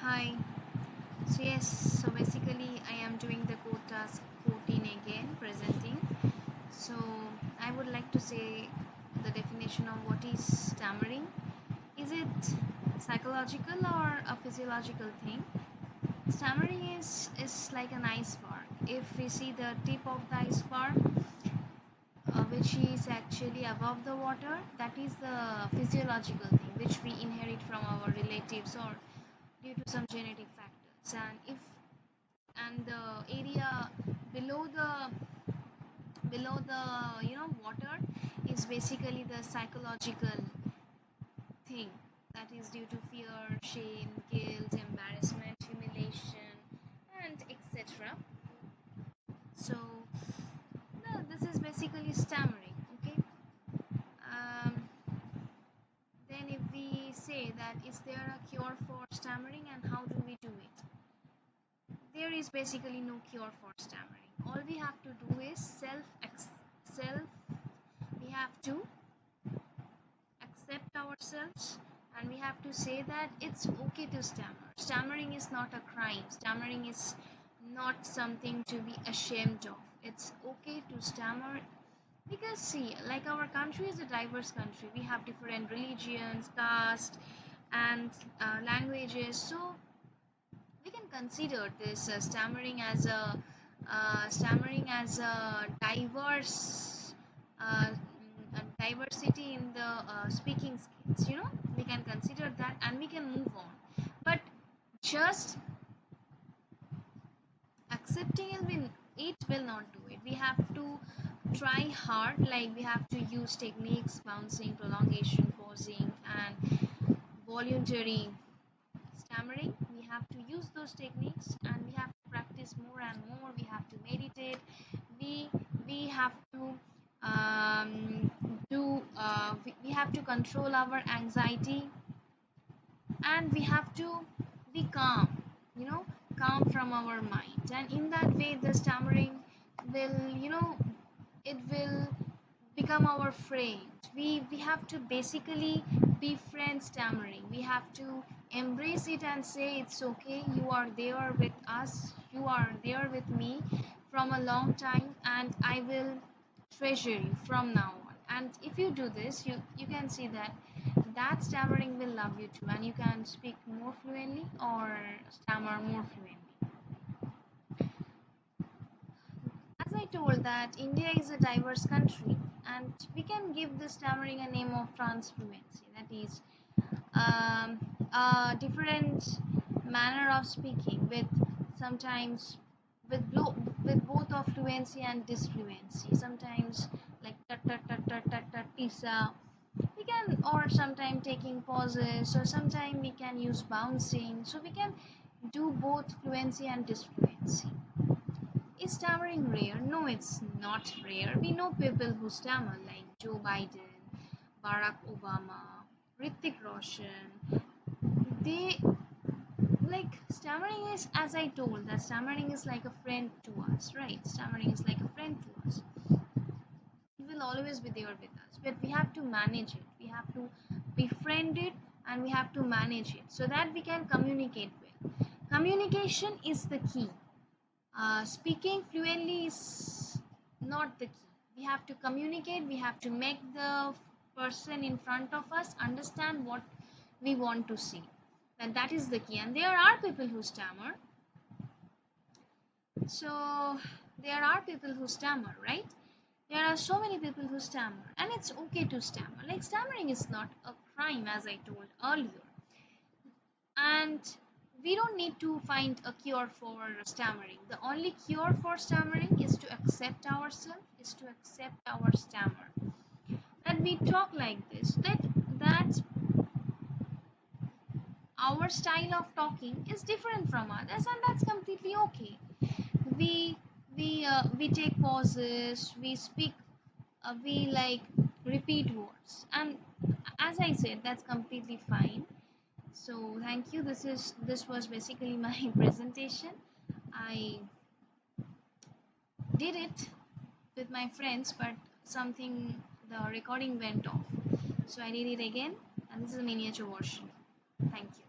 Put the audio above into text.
Hi. So basically I am doing the code task 14 again, presenting. So I would like to say the definition of what is stammering. Is it psychological or a physiological thing? Stammering is like an iceberg. If we see the tip of the iceberg, which is actually above the water, that is the physiological thing which we inherit from our relatives or due to some genetic factors. And the area below the water is basically the psychological thing, that is due to fear, shame, guilt, embarrassment, humiliation, and etc. So this is basically stammering. Okay. um, then if we say that, is there a cure for stammering and how do we do it? There is basically no cure for stammering. All we have to do is self we have to accept ourselves, and we have to say that it's okay to stammer. Stammering is not a crime. Stammering is not something to be ashamed of. It's okay to stammer because see, like, our country is a diverse country. We have different religions, caste, and languages. So we can consider this stammering as a uh, diversity in the speaking skills. We can consider that and we can move on. But just accepting it will not do it. We have to try hard. Like, we have to use techniques, bouncing, prolongation, pausing, and voluntary stammering. We have to use those techniques and we have to practice more and more. We have to meditate. We have to we have to control our anxiety, and we have to be calm, you know calm from our mind. And in that way the stammering will it will become our friend. We have to basically befriend stammering. We have to embrace it and say, it's okay, you are there with us, you are there with me from a long time, and I will treasure you from now on. And if you do this, you can see that stammering will love you too, and you can speak more fluently or stammer more fluently. As I told that India is a diverse country, and we can give the stammering a name of transfluency. That is a different manner of speaking with sometimes with both of fluency and disfluency. Sometimes like tut tut tut tut tut tut tisa. We can, or sometimes taking pauses, or sometimes we can use bouncing. So we can do both fluency and disfluency. Is stammering rare? No, it's not rare. We know people who stammer, like Joe Biden, Barack Obama, Hrithik Roshan. They, like, stammering is, as I told, that stammering is like a friend to us, right? Stammering is like a friend to us. It will always be there with us, but we have to manage it. We have to befriend it, and we have to manage it so that we can communicate well. Communication is the key. Speaking fluently is not the key. We have to communicate. We have to make the person in front of us understand what we want to see, and that is the key. And there are people who stammer. So there are people who stammer, right? There are so many people who stammer, and it's okay to stammer. Like, stammering is not a crime, as I told earlier. And we don't need to find a cure for stammering. The only cure for stammering is to accept ourselves, is to accept our stammer. That we talk like this, that our style of talking is different from others, and that's completely okay. We we take pauses, we speak, we like repeat words, and as I said, that's completely fine. So thank you. This was basically my presentation. I did it with my friends, but something, the recording went off. So I did it again, and this is a miniature version. Thank you.